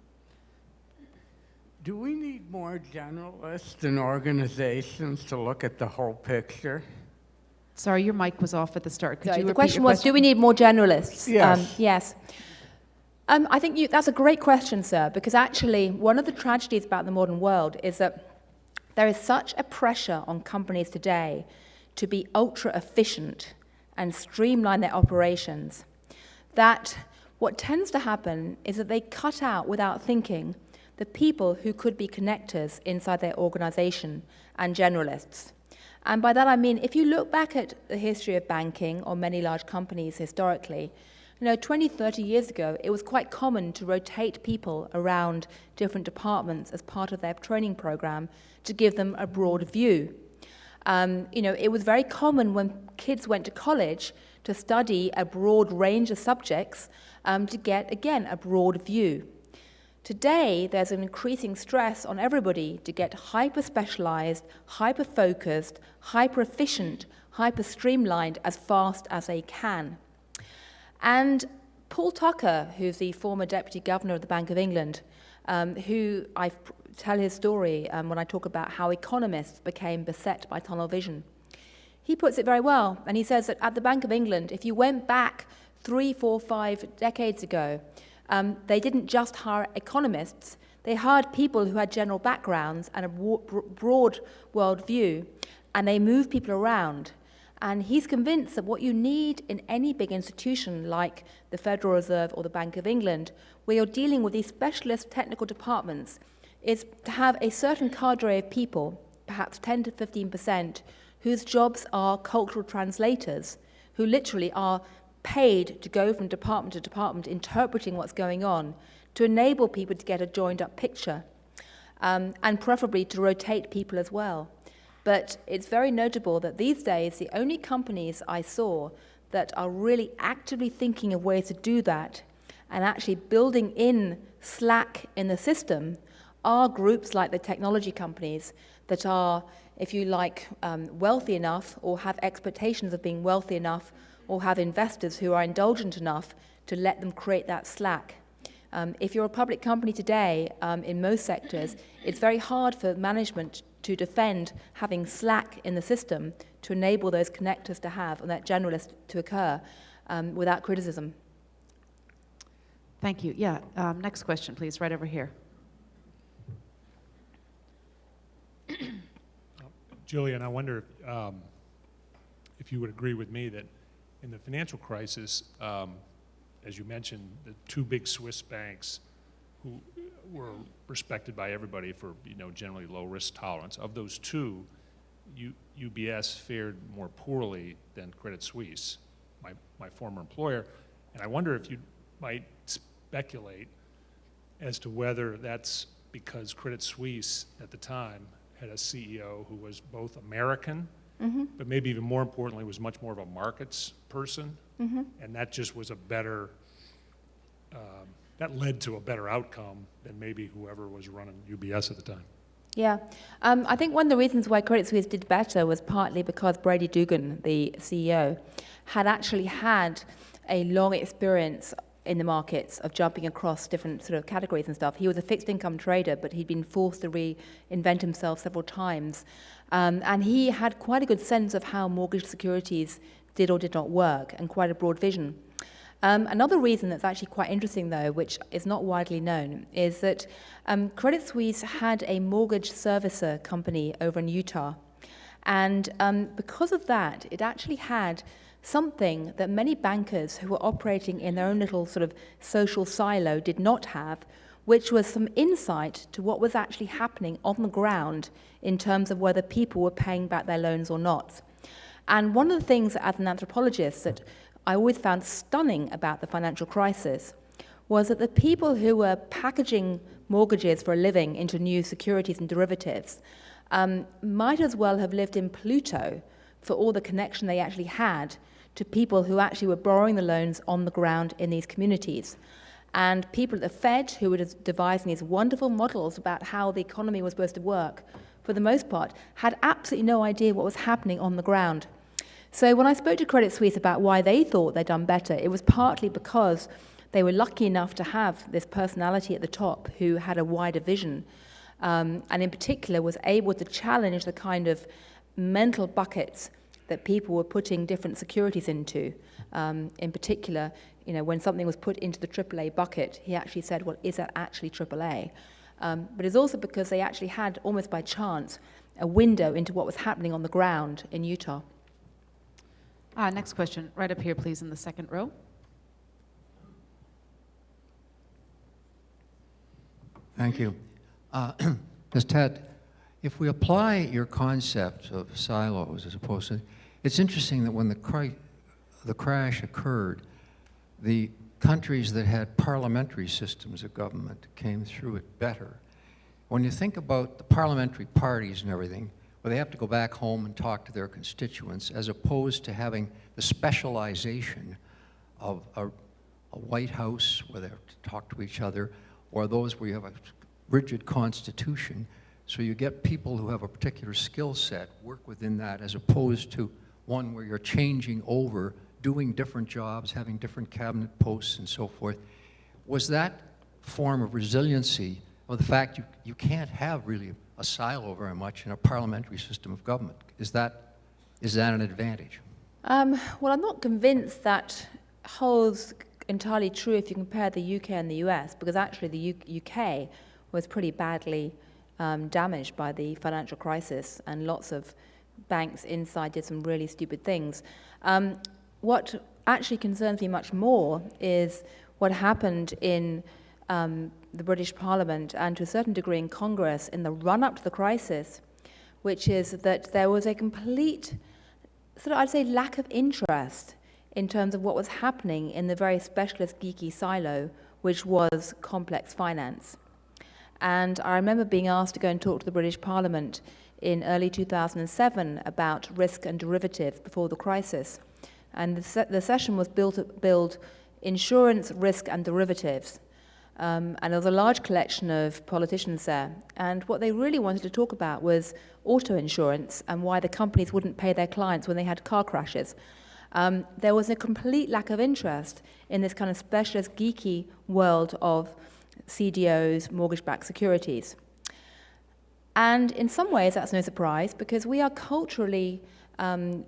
Do we need more generalists in organizations to look at the whole picture? Sorry, your mic was off at the start. Could Sorry, you the repeat question your was, do we need more generalists? Yes. Yes. I think that's a great question, sir, because actually one of the tragedies about the modern world is that there is such a pressure on companies today to be ultra efficient and streamline their operations that what tends to happen is that they cut out without thinking the people who could be connectors inside their organization and generalists. And by that I mean, if you look back at the history of banking or many large companies historically, 20, 30 years ago, it was quite common to rotate people around different departments as part of their training program to give them a broad view. It was very common when kids went to college to study a broad range of subjects to get, again, a broad view. Today, there's an increasing stress on everybody to get hyper-specialized, hyper-focused, hyper-efficient, hyper-streamlined as fast as they can. And Paul Tucker, who's the former Deputy Governor of the Bank of England, who I tell his story when I talk about how economists became beset by tunnel vision. He puts it very well, and he says that at the Bank of England, if you went back 3, 4, 5 decades ago, they didn't just hire economists, they hired people who had general backgrounds and a broad world view, and they moved people around. And he's convinced that what you need in any big institution like the Federal Reserve or the Bank of England, where you're dealing with these specialist technical departments, is to have a certain cadre of people, perhaps 10 to 15%, whose jobs are cultural translators, who literally are paid to go from department to department interpreting what's going on, to enable people to get a joined-up picture, and preferably to rotate people as well. But it's very notable that these days, the only companies I saw that are really actively thinking of ways to do that and actually building in slack in the system are groups like the technology companies that are, if you like, wealthy enough or have expectations of being wealthy enough or have investors who are indulgent enough to let them create that slack. If you're a public company today, in most sectors, it's very hard for management to defend having slack in the system to enable those connectors to have and that generalist to occur without criticism. Thank you. Yeah, next question, please, right over here. Gillian, I wonder if you would agree with me that in the financial crisis, as you mentioned, the two big Swiss banks who were respected by everybody for generally low risk tolerance. Of those two, UBS fared more poorly than Credit Suisse, my former employer. And I wonder if you might speculate as to whether that's because Credit Suisse at the time had a CEO who was both American, but maybe even more importantly was much more of a markets person, and that just was a better, that led to a better outcome than maybe whoever was running UBS at the time. Yeah, I think one of the reasons why Credit Suisse did better was partly because Brady Dugan, the CEO, had actually had a long experience in the markets of jumping across different sort of categories and stuff. He was a fixed income trader, but he'd been forced to reinvent himself several times. And he had quite a good sense of how mortgage securities did or did not work, and quite a broad vision. Another reason that's actually quite interesting, though, which is not widely known, is that Credit Suisse had a mortgage servicer company over in Utah. And because of that, it actually had something that many bankers who were operating in their own little sort of social silo did not have, which was some insight to what was actually happening on the ground in terms of whether people were paying back their loans or not. And one of the things as an anthropologist that I always found stunning about the financial crisis was that the people who were packaging mortgages for a living into new securities and derivatives might as well have lived in Pluto for all the connection they actually had to people who actually were borrowing the loans on the ground in these communities. And people at the Fed who were devising these wonderful models about how the economy was supposed to work, for the most part, had absolutely no idea what was happening on the ground. So when I spoke to Credit Suisse about why they thought they'd done better, it was partly because they were lucky enough to have this personality at the top who had a wider vision, and in particular was able to challenge the kind of mental buckets that people were putting different securities into. In particular, when something was put into the AAA bucket, he actually said, well, is that actually AAA? But it's also because they actually had, almost by chance, a window into what was happening on the ground in Utah. Next question, right up here, please, in the second row. Thank you. Ms. Tett, if we apply your concept of silos as opposed to, it's interesting that when the crash occurred, the countries that had parliamentary systems of government came through it better. When you think about the parliamentary parties and everything, where they have to go back home and talk to their constituents, as opposed to having the specialization of a White House where they have to talk to each other, or those where you have a rigid constitution, so you get people who have a particular skill set work within that, as opposed to one where you're changing over, doing different jobs, having different cabinet posts and so forth. Was that form of resiliency, or the fact you can't have really a silo very much in a parliamentary system of government, is that an advantage? Well, I'm not convinced that holds entirely true if you compare the UK and the US, because actually the UK was pretty badly damaged by the financial crisis, and lots of banks inside did some really stupid things. What actually concerns me much more is what happened in the British Parliament and to a certain degree in Congress in the run-up to the crisis, which is that there was a complete, sort of, I'd say, lack of interest in terms of what was happening in the very specialist geeky silo, which was complex finance. And I remember being asked to go and talk to the British Parliament in early 2007 about risk and derivatives before the crisis. And the session was build insurance, risk, and derivatives. And there was a large collection of politicians there. And what they really wanted to talk about was auto insurance and why the companies wouldn't pay their clients when they had car crashes. There was a complete lack of interest in this kind of specialist, geeky world of CDOs, mortgage-backed securities. And in some ways, that's no surprise, because we are culturally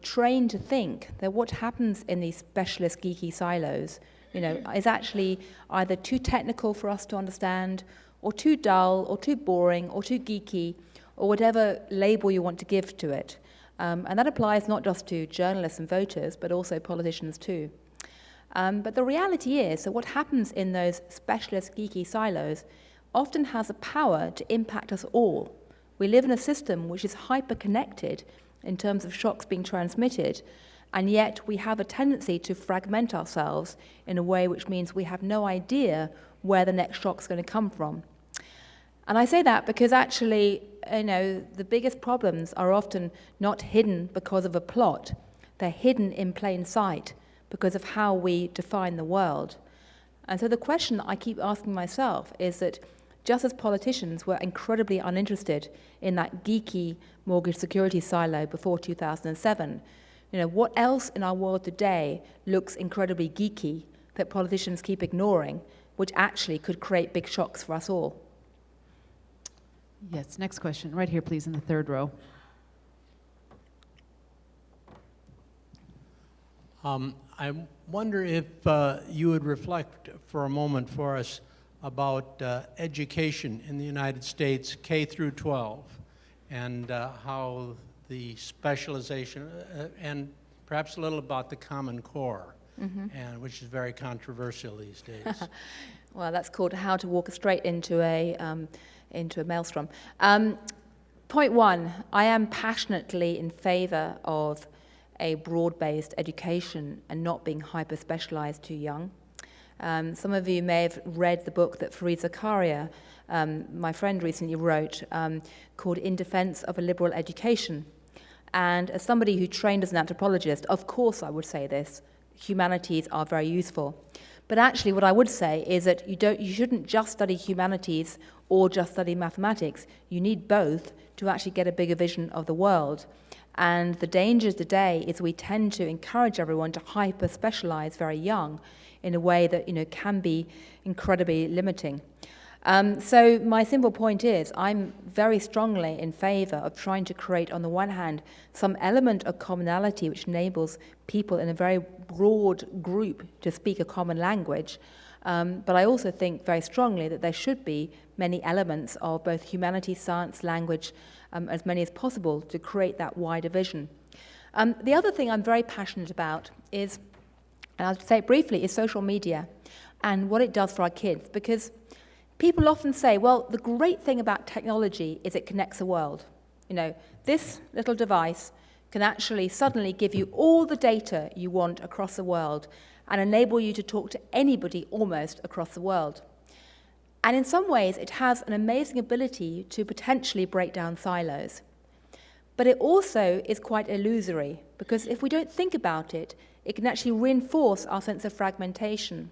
trained to think that what happens in these specialist, geeky silos, is actually either too technical for us to understand, or too dull, or too boring, or too geeky, or whatever label you want to give to it. And that applies not just to journalists and voters, but also politicians too. But the reality is that what happens in those specialist, geeky silos often has the power to impact us all. We live in a system which is hyper-connected in terms of shocks being transmitted, and yet we have a tendency to fragment ourselves in a way which means we have no idea where the next shock's going to come from. And I say that because actually, the biggest problems are often not hidden because of a plot. They're hidden in plain sight because of how we define the world. And so the question that I keep asking myself is that just as politicians were incredibly uninterested in that geeky mortgage security silo before 2007, what else in our world today looks incredibly geeky that politicians keep ignoring, which actually could create big shocks for us all? Yes, next question, right here, please, in the third row. I wonder if you would reflect for a moment for us about education in the United States, K through 12, and how the specialization, and perhaps a little about the Common Core, and which is very controversial these days. Well, that's called How to Walk Straight into a Maelstrom. Point one, I am passionately in favor of a broad-based education and not being hyper-specialized too young. Some of you may have read the book that Fareed Zakaria, my friend, recently wrote called In Defense of a Liberal Education. And as somebody who trained as an anthropologist, of course I would say this, humanities are very useful. But actually what I would say is that you shouldn't just study humanities or just study mathematics. You need both to actually get a bigger vision of the world. And the danger today is we tend to encourage everyone to hyper-specialize very young in a way that can be incredibly limiting. So my simple point is I'm very strongly in favor of trying to create, on the one hand, some element of commonality which enables people in a very broad group to speak a common language. But I also think very strongly that there should be many elements of both humanities, science, language, as many as possible to create that wider vision. The other thing I'm very passionate about is, and I'll say it briefly, is social media and what it does for our kids. Because people often say, well, the great thing about technology is it connects the world. You know, this little device can actually suddenly give you all the data you want across the world and enable you to talk to anybody almost across the world. And in some ways, it has an amazing ability to potentially break down silos. But it also is quite illusory, because if we don't think about it, it can actually reinforce our sense of fragmentation.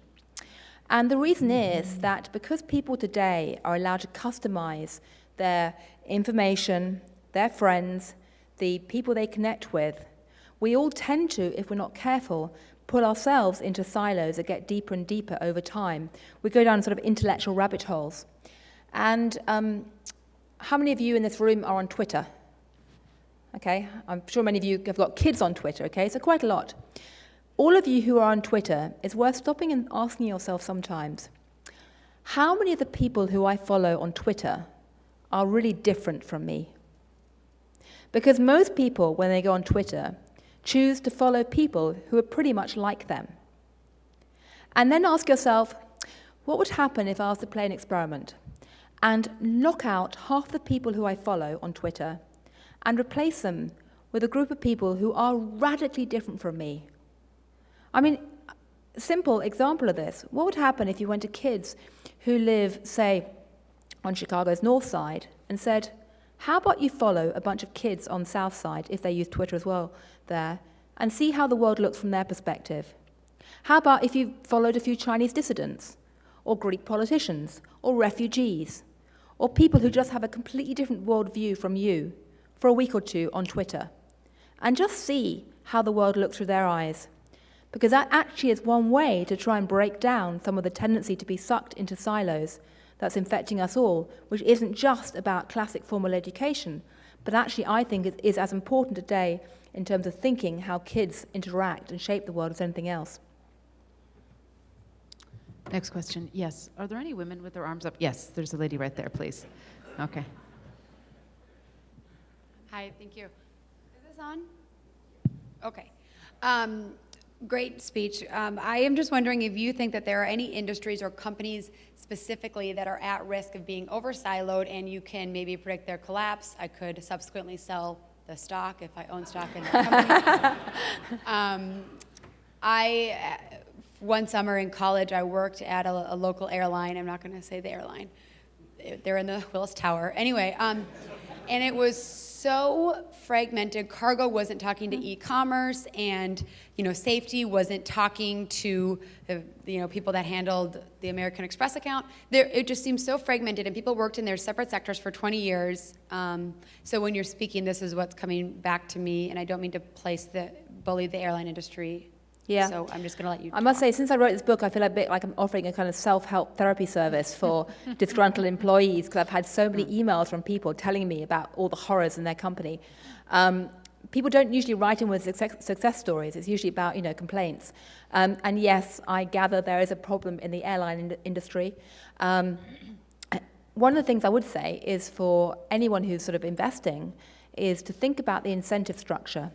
And the reason is that because people today are allowed to customize their information, their friends, the people they connect with, we all tend to, if we're not careful, put ourselves into silos that get deeper and deeper over time. We go down sort of intellectual rabbit holes. And how many of you in this room are on Twitter? Okay, I'm sure many of you have got kids on Twitter, okay, so quite a lot. All of you who are on Twitter, it's worth stopping and asking yourself sometimes, how many of the people who I follow on Twitter are really different from me? Because most people, when they go on Twitter, choose to follow people who are pretty much like them. And then ask yourself, what would happen if I was to play an experiment and knock out half the people who I follow on Twitter and replace them with a group of people who are radically different from me? I mean, a simple example of this, what would happen if you went to kids who live, say, on Chicago's north side and said, how about you follow a bunch of kids on south side, if they use Twitter as well there, and see how the world looks from their perspective? How about if you followed a few Chinese dissidents, or Greek politicians, or refugees, or people who just have a completely different worldview from you for a week or two on Twitter, and just see how the world looks through their eyes? Because that actually is one way to try and break down some of the tendency to be sucked into silos that's infecting us all, which isn't just about classic formal education, but actually I think it is as important today in terms of thinking how kids interact and shape the world as anything else. Next question. Yes. Are there any women with their arms up? Yes, there's a lady right there, please. Okay. Hi, thank you. Is this on? Okay. Great speech. I am just wondering if you think that there are any industries or companies specifically that are at risk of being over-siloed and you can maybe predict their collapse. I could subsequently sell the stock if I own stock in the company. One summer in college, I worked at a local airline. I'm not going to say the airline. They're in the Willis Tower. Anyway, and it was so fragmented. Cargo wasn't talking to e-commerce, and safety wasn't talking to the people that handled the American Express account. It just seemed so fragmented, and people worked in their separate sectors for 20 years. So when you're speaking, this is what's coming back to me, and I don't mean to bully the airline industry. Yeah. So I'm just going to let you I must say, since I wrote this book, I feel a bit like I'm offering a kind of self-help therapy service for disgruntled employees, because I've had so many emails from people telling me about all the horrors in their company. People don't usually write in with success stories. It's usually about, complaints. And yes, I gather there is a problem in the airline industry. One of the things I would say is for anyone who's sort of investing is to think about the incentive structure.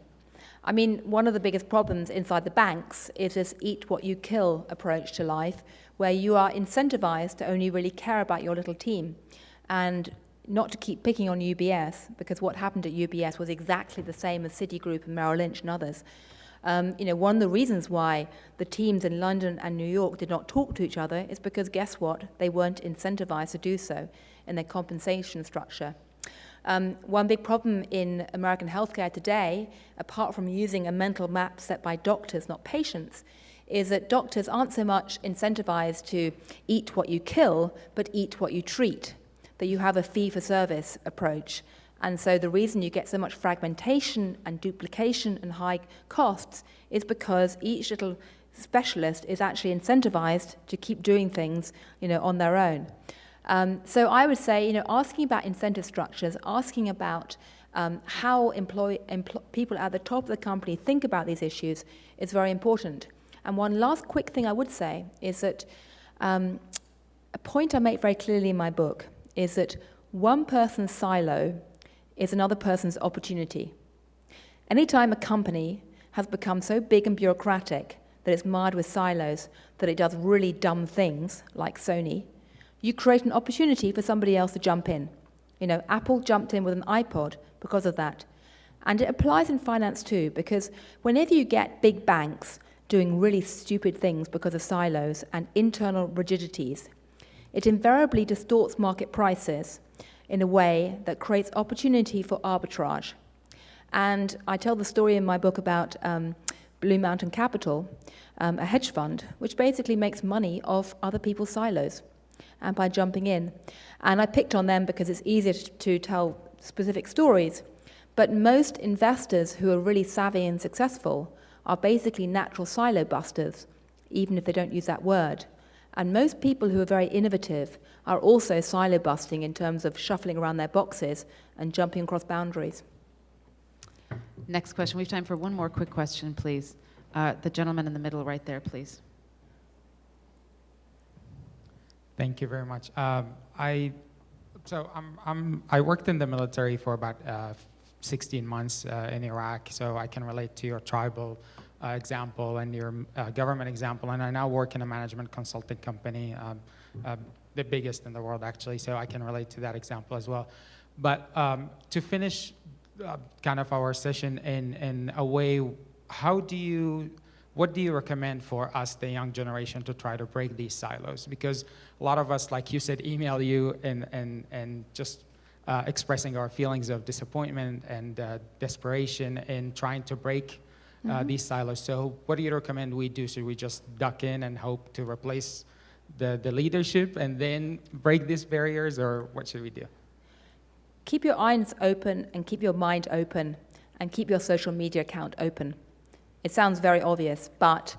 I mean, one of the biggest problems inside the banks is this eat what you kill approach to life, where you are incentivized to only really care about your little team and not to keep picking on UBS, because what happened at UBS was exactly the same as Citigroup and Merrill Lynch and others. One of the reasons why the teams in London and New York did not talk to each other is because, guess what? They weren't incentivized to do so in their compensation structure. One big problem in American healthcare today, apart from using a mental map set by doctors, not patients, is that doctors aren't so much incentivized to eat what you kill, but eat what you treat, that you have a fee-for-service approach. And so the reason you get so much fragmentation and duplication and high costs is because each little specialist is actually incentivized to keep doing things, on their own. So I would say, asking about incentive structures, asking about how people at the top of the company think about these issues is very important. And one last quick thing I would say is that a point I make very clearly in my book is that one person's silo is another person's opportunity. Anytime a company has become so big and bureaucratic that it's marred with silos that it does really dumb things, like Sony, you create an opportunity for somebody else to jump in. You know, Apple jumped in with an iPod because of that. And it applies in finance too, because whenever you get big banks doing really stupid things because of silos and internal rigidities, it invariably distorts market prices in a way that creates opportunity for arbitrage. And I tell the story in my book about Blue Mountain Capital, a hedge fund, which basically makes money off other people's silos and by jumping in. And I picked on them because it's easier to tell specific stories. But most investors who are really savvy and successful are basically natural silo busters, even if they don't use that word. And most people who are very innovative are also silo busting in terms of shuffling around their boxes and jumping across boundaries. Next question. We have time for one more quick question, please. The gentleman in the middle right there, please. Thank you very much. I worked in the military for about 16 months in Iraq, so I can relate to your tribal example and your government example. And I now work in a management consulting company, the biggest in the world actually, so I can relate to that example as well. But to finish kind of our session in a way, what do you recommend for us, the young generation, to try to break these silos? Because a lot of us, like you said, email you and just expressing our feelings of disappointment and desperation in trying to break these silos. So what do you recommend we do? Should we just duck in and hope to replace the leadership and then break these barriers, or what should we do? Keep your eyes open and keep your mind open and keep your social media account open. It sounds very obvious, but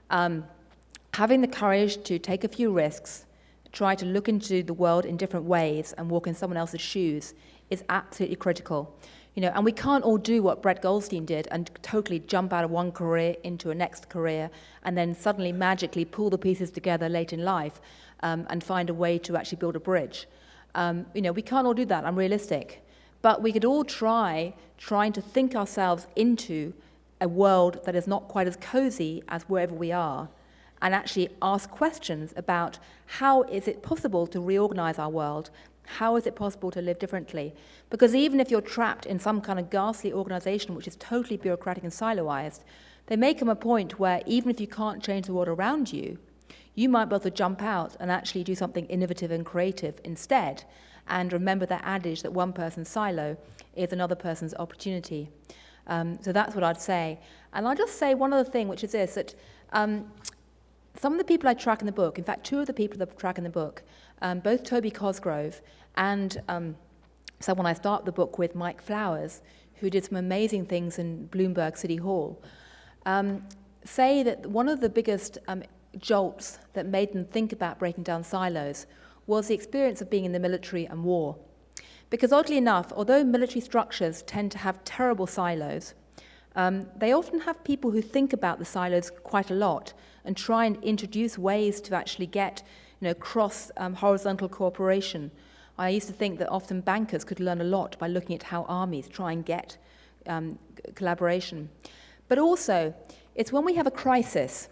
having the courage to take a few risks, try to look into the world in different ways and walk in someone else's shoes is absolutely critical. You know, and we can't all do what Brett Goldstein did and totally jump out of one career into a next career and then suddenly magically pull the pieces together late in life and find a way to actually build a bridge. You know, we can't all do that. I'm realistic. But we could all trying to think ourselves into a world that is not quite as cozy as wherever we are, and actually ask questions about how is it possible to reorganize our world? How is it possible to live differently? Because even if you're trapped in some kind of ghastly organization which is totally bureaucratic and siloized, there may come a point where even if you can't change the world around you, you might be able to jump out and actually do something innovative and creative instead, and remember that adage that one person's silo is another person's opportunity. So that's what I'd say. And I'll just say one other thing, which is this, that some of the people I track in the book, in fact, two of the people that I track in the book, both Toby Cosgrove and someone I start the book with, Mike Flowers, who did some amazing things in Bloomberg City Hall, say that one of the biggest jolts that made them think about breaking down silos was the experience of being in the military and war. Because oddly enough, although military structures tend to have terrible silos, they often have people who think about the silos quite a lot and try and introduce ways to actually get, you know, cross-horizontal cooperation. I used to think that often bankers could learn a lot by looking at how armies try and get collaboration. But also, it's when we have a crisis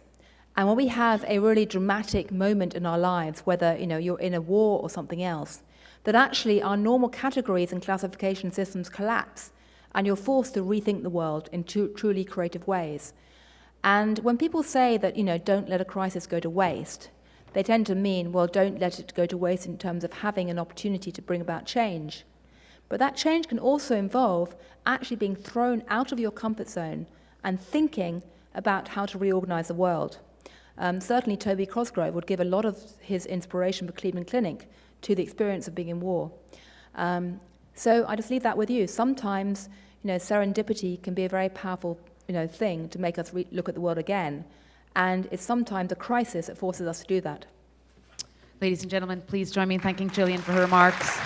and when we have a really dramatic moment in our lives, whether, you know, you're in a war or something else, that actually our normal categories and classification systems collapse, and you're forced to rethink the world in truly creative ways. And when people say that, you know, don't let a crisis go to waste, they tend to mean, well, don't let it go to waste in terms of having an opportunity to bring about change. But that change can also involve actually being thrown out of your comfort zone and thinking about how to reorganize the world. Certainly Toby Cosgrove would give a lot of his inspiration for Cleveland Clinic to the experience of being in war. So I just leave that with you. Sometimes, you know, serendipity can be a very powerful, you know, thing to make us look at the world again. And it's sometimes a crisis that forces us to do that. Ladies and gentlemen, please join me in thanking Gillian for her remarks.